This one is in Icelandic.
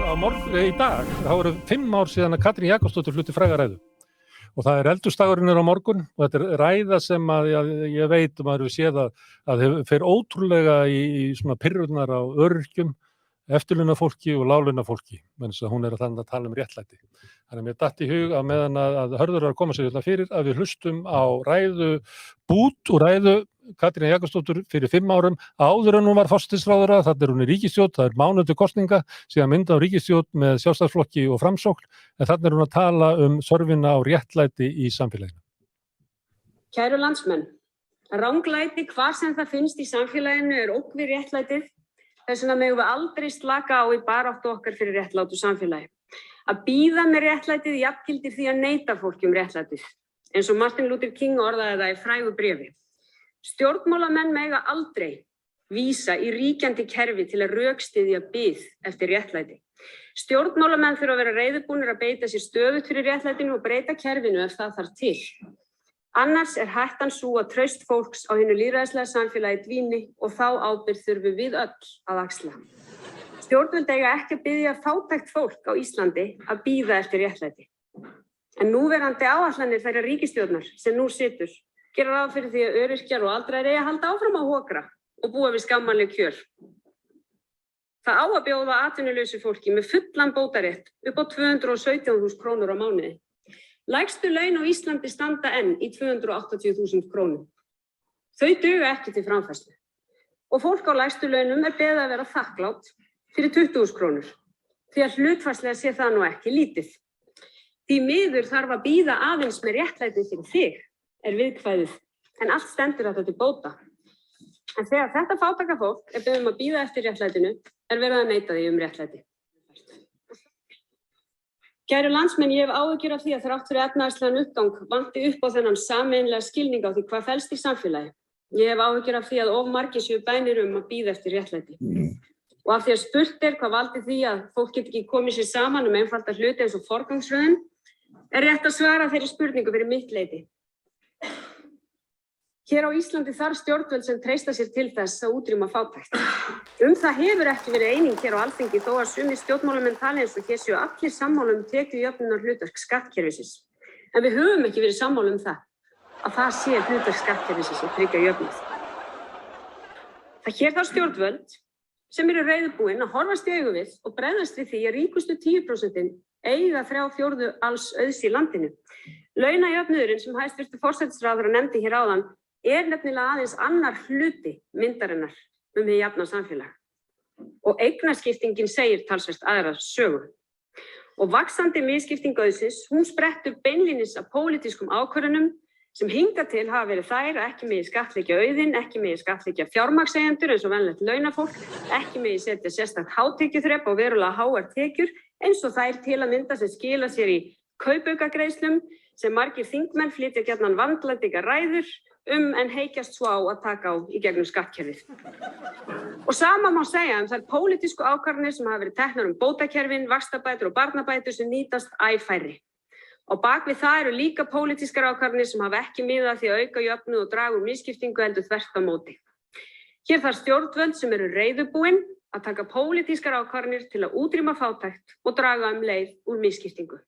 í dag, þá eru 5 ár síðan að Katrín Jakobsdóttir flutti fræga ræðu. Og það eldhúsdagurinn á morgun og þetta ræða sem að ég veit maður hefur séð að fer ótrúlega í svona pirrurnar á öryrkjum, eftirlaunafólki og láglaunafólki, mens að hún að tala réttlæti. Þannig að mér datt í hug að meðan að Hörður að koma sér fyrir að við hlustum á ræðu bút og ræðu Katrín Jakobsdóttir fyrir 5 árum áður en hún var forsætisráðherra. Þarna hún í ríkisstjórn, það mánuður til kosninga, síðan mynda á ríkisstjórn með Sjálfstæðisflokki og Framsókn, en þarna hún að tala þörfina á réttlæti í samfélaginu. Kæru landsmenn, ranglæti hvar sem það finnst í samfélaginu ógn við réttlætið. Þess vegna megum við aldrei slaka á í baráttu okkar fyrir réttlátu samfélagi. Að bíða með réttlætið jafngildir því að neita fólki réttlætið, eins og Martin Luther King orðaði það í frægu bréfi. Stjórnmálamenn mega aldrei vísa í ríkjandi kerfi til að rökstyðja bið eftir réttlæti. Stjórnmálamenn þurfa að vera reiðubúnir að beita sér stöðugt fyrir réttlætinu og breyta kerfinu ef það þarf til. Annars hættan sú að traust fólks á hinu lýðræðislega samfélagi dvíni og þá ábyrgð þurfum við öll að axla. Stjórnvöld eiga ekki að biðja fátækt fólk á Íslandi að bíða eftir réttlæti. En núverandi áætlanir þeirra ríkisstjórnar sem nú situr gera ráð fyrir því að öryrkjar og aldraðir eigi að halda áfram að hokra og búa við skammanleg kjör. Það á að bjóða atvinnulausu fólki með fullan bótarétt upp á 217.000 krónur á mánuði. Lægstu laun á Íslandi standa enn í 280.000 krónum. Þau duga ekki til framfærslu. Og fólk á lægstu launum beðið að vera þakklátt fyrir 20.000 krónur. Því að hlutfallslega sé það nú ekki lítið. Því miður þarf að bíða aðeins með réttlæti fyrir þig, viðkvæðið, en allt stendur þetta til bóta. En þegar þetta fátæka fólk beðið að bíða eftir réttlætinu, verið að neita því réttlæti. Kæru landsmenn, ég hef áhyggjur af því að þrátt fyrir efnahagslegan uppgang vanti upp á þennan sameiginlega skilning á því hvað felst í samfélagi. Ég hef áhyggjur af því að of margir séu bænir að bíða eftir réttlæti. Og af því að spurt hvað valdi því að fólk geti ekki komið sér saman einfalda hluti eins og forgangsröðun, rétt að svara þeirri spurningu fyrir mitt leyti. Hér á Íslandi þarf stjórnvöld sem treysta sér til þess að útrýma fátækt. Það hefur ekki verið eining hér á Alþingi þó að sumir stjórnmálamenn tali eins og hér séu allir sammála tekjujöfnunar hlutverk skattkerfisins. En við höfum ekki verið sammála að það sé hlutverk skattkerfisins að tryggja jöfnuð. Hér þarf stjórnvöld sem eru reiðubúin að horfast í augu við og bregðast við því að ríkustu 10% eiga 3/4 alls auðs í landinu. Launajöfnuðurinn sem hæstv. Forsætisráðherra nefndi hér áðan nefnilega aðeins annar hluti myndarinnar hið jafna samfélag. Og eignaskiptingin segir talsvert aðra sögu. Og vaxandi misskipting auðsins, hún sprettur beinlínis af pólitískum ákvörðunum sem hingað til hafa verið þær að ekki megi skattleggja auðinn, ekki megi skattleggja fjármagnseigendur eins og venjulegt launafólk, ekki megi setja sérstakt hátekjuþrep á verulega háar tekjur eins og þær til að mynda sem skila sér í kaupaukagreiðslum sem margir þingmenn flytja gjarnan vandlætingar ræður en heykjast svo á að taka á í gegnum skattkerfið. Og sama má segja þær pólitísku ákvarðanir sem hafa verið teknar bótakerfin, vaxtabætur og barnabætur sem nýtast æ færri. Og bak við það eru líka pólitískar ákvarðanir sem hafa ekki miðað að því að auka jöfnuð og draga úr misskiptingu heldur þvert á móti. Hér þarf stjórnvöld sem eru reiðubúin að taka pólitískar ákvarðanir til að útrýma fátækt og draga leið úr misskiptingu.